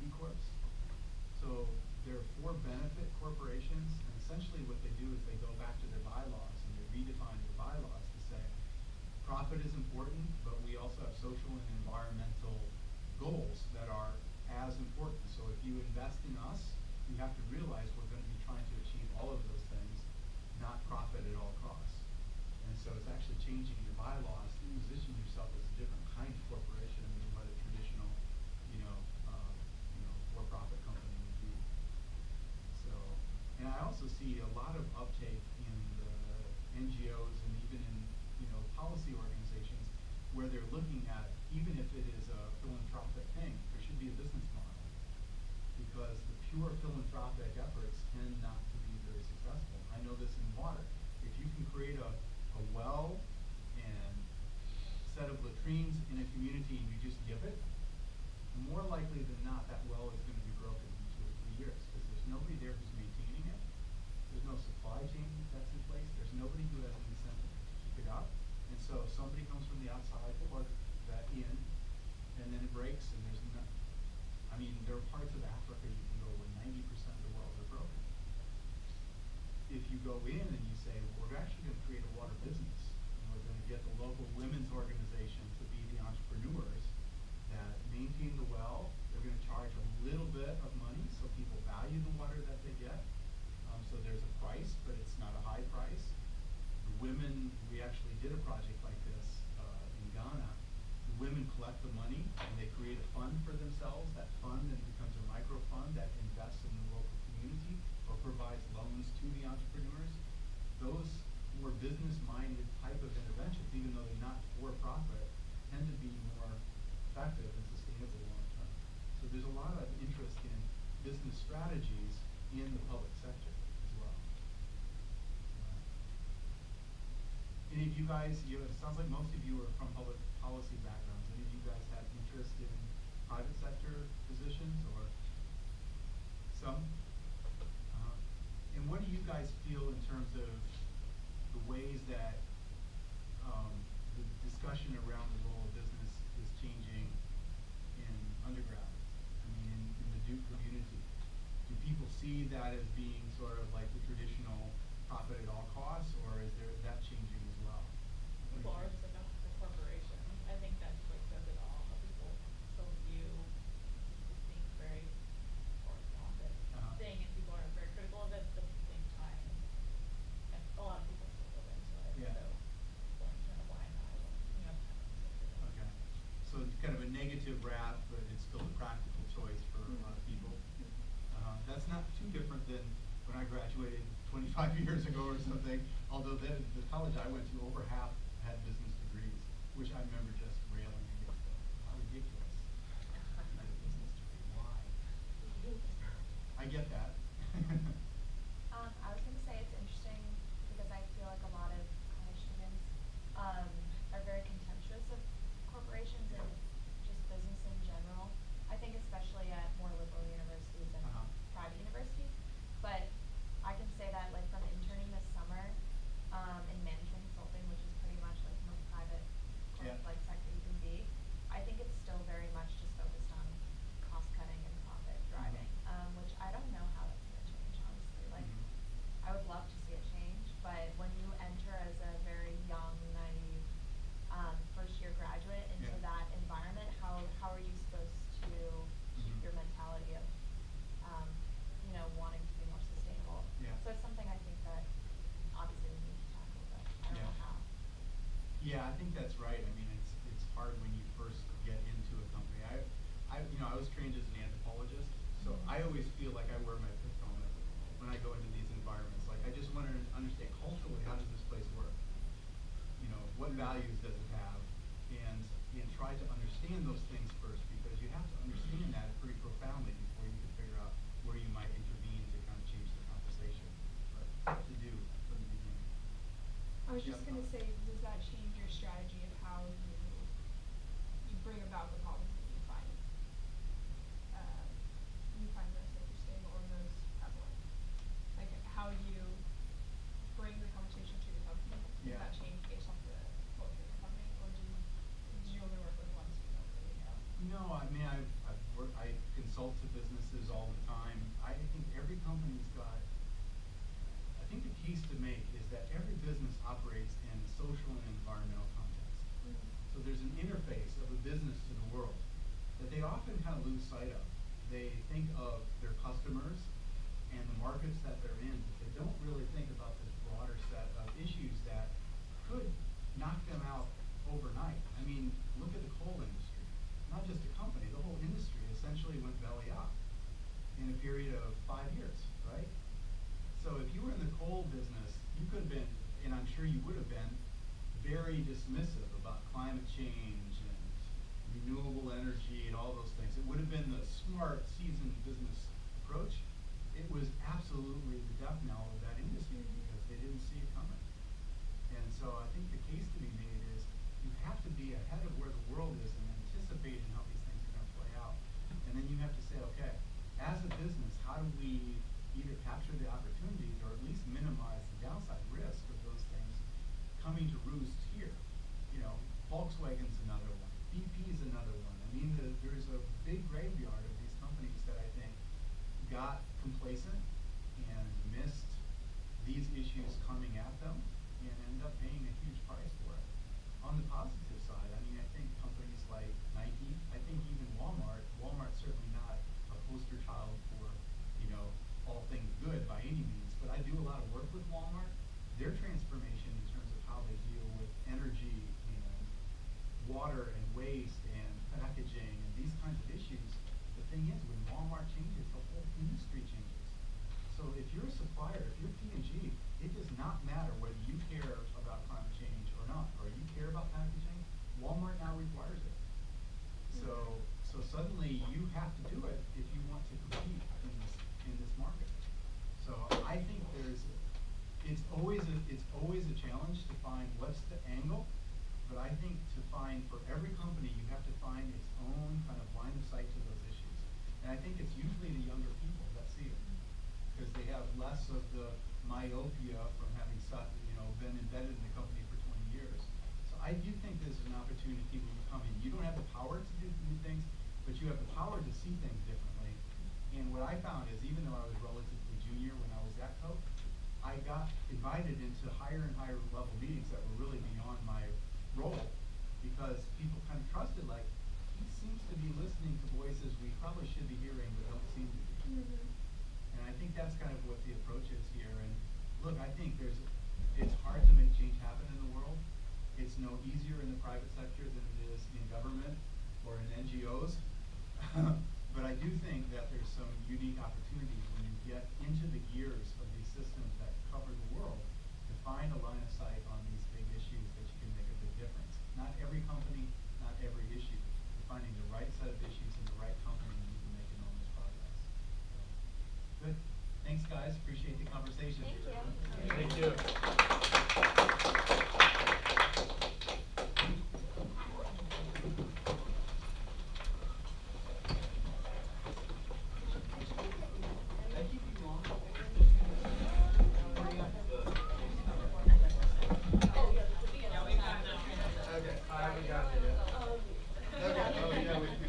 B Corps. So they're for-benefit corporations, and essentially what they do is they go back to their bylaws and they redefine their bylaws to say profit is important, but we also have social and environmental goals that are as important. So if you invest in us, you have to realize we're going to be trying to achieve all of those things, not profit at all costs. And so it's actually changing your bylaws to position yourself as a different kind of corporation than what a traditional, for-profit company would be. So, and I also see a lot of uptake in the NGOs and even in, policy organizations where they're looking at, even if it is a philanthropic thing, there should be a business model. Because the pure philanthropic efforts tend not to be very successful. I know this in water. If you can create a well and set of latrines in a community and you just give it, more likely than not that well is going to be broken in 2 or 3 years because there's nobody there who's maintaining it. There's no supply chain that's in place. There's nobody who has an incentive to keep it up. And so if somebody comes from the outside, plug that in, and then it breaks and there's no, there are parts of Africa you can go where 90% of the wells are broken. If you go in and you say, well, we're actually going to create a water business, and we're going to get the local women's organization to be the entrepreneurs that maintain the well, they're going to charge a little bit of money so people value the water that they get. So there's a price, but it's not a high price. The women, we actually did a project like this in Ghana. The women collect the money and they create a fund for themselves. That fund then becomes a micro fund that invests in the local community or provides loans to the entrepreneurs. Those more business-minded type of interventions, even though they're not for-profit, tend to be more effective and sustainable long-term. So there's a lot of interest in business strategies in the public sector as well. Any of you guys, it sounds like most of you are from public policy backgrounds. Any of you guys have interest in private sector positions or some? And what do you guys feel in terms of the ways that the discussion around the role of business is changing in undergrad? In the Duke community. Do people see that as being sort of like the traditional profit at all costs, or is that changing as well? People are just like the corporation. I think that says it all. How people still view this being very for-profit thing, and people are very critical of it, but at the same time, and a lot of people still go into it. Yeah. So people are kind of blind eye when you have kind of Okay. So it's kind of a negative rap, but it's still a practical choice for a lot of people. That's not too different than when I graduated 25 years ago or something, although the college I went to, over half had business degrees, which I remember just railing against them. How ridiculous. Get a business degree, why? I get that. I was going to say it's interesting because I feel like a lot of college students are very contemptuous of corporations and just business in general. I think especially at more liberal universities and private universities. But I can say that like from interning this summer in management consulting, which is pretty much like the most private like sector you can be, I think it's still very much just focused on cost cutting and profit driving, which I don't know how that's going to change, honestly. Like, I would love to see it change, but when you enter as a very young, naive, first year graduate into that environment, how are you supposed to keep your mentality of, wanting to be more sustainable? Yeah. So it's something I think that obviously we need to tackle, but I don't know how. Yeah, I think that's right. It's hard when you first get into a company. I was trained as an anthropologist, so I always feel like I wear my fifth helmet when I go into these environments. Like I just want to understand culturally, how does this place work? What values does it have? And try to understand those things first, because you have to understand that pretty profoundly before you can figure out where you might intervene to kind of change the conversation. But what to do from the beginning. I was just going to say, does that change your strategy of how you bring about the problems that you find most interesting or most prevalent? Like how you bring the conversation to the company? Does that change based off the culture of the company, or do you only work with ones you don't really know? No, I've consulted businesses all the time. I think every company's got, I think the keys to make is that every business operates in a social and environmental context. So there's an interface of a business to the world that they often kind of lose sight of. They think of their customers and the markets that they're in, but they don't really think about this broader set of issues that could knock them out overnight. I mean, look at the coal industry. Not just a company, the whole industry essentially went belly up in a period of 5 years, right? So if you were in the coal business, you could have been, and I'm sure you would have been, very dismissive about climate change and renewable energy and all those things. It would have been the smart, seasoned business approach. It was absolutely the death knell of that industry because they didn't see it coming. And so I think the case to be made is you have to be ahead of where the world is and anticipating how these things are going to play out. And then you have to say, okay, as a business, how do we either capture the opportunities or at least minimize the downside risk of those things coming to roost here? You know, Volkswagen's another one. BP's another one. I mean, there's a big graveyard of these companies that I think got complacent and missed these issues coming at them and end up paying a huge price for it. On the positive side, I mean, I think companies like Nike, I think even Walmart's certainly not a poster child for, you know, all things good by any means, but I do a lot of work with Walmart. Their transformation in terms of how they deal with energy and water and waste and packaging and these kinds of issues, the thing is, when Walmart changes, the whole industry changes. So if you're a supplier, if you're P&G, it does not matter whether you care about climate change or not, or you care about packaging, Walmart now requires it. So suddenly you have to do it if you want to compete in this market. So I think it's always a challenge to find what's the angle, but I think to find for every company you have to find its own kind of line of sight to those issues. And I think it's usually the younger people that see it because they have less of the myopia from having been embedded in the company for 20 years. So I do think there's an opportunity when you come in. You don't have the power to do new things, but you have the power to see things differently. And what I found is even though I was relatively junior when I was at Coke, I got invited into higher and higher level meetings that were really beyond my role because people kind of trusted, like, he seems to be listening to voices we probably should be hearing but don't seem to be. And I think that's kind of what the approach is here. And look, I think it's hard to make change happen in the world. It's no easier in the private sector than it is in government or in NGOs. But I do think that there's some unique opportunities when you get into the gears of these systems that cover the world to find a line of sight on these big issues that you can make a big difference. Not every company, not every issue. You're finding the right set of issues in the right company and you can make enormous progress. Good. Thanks, guys. Appreciate the conversation. Thank you. Thank you. Okay. I haven't gotten it yet. Okay. Oh, yeah.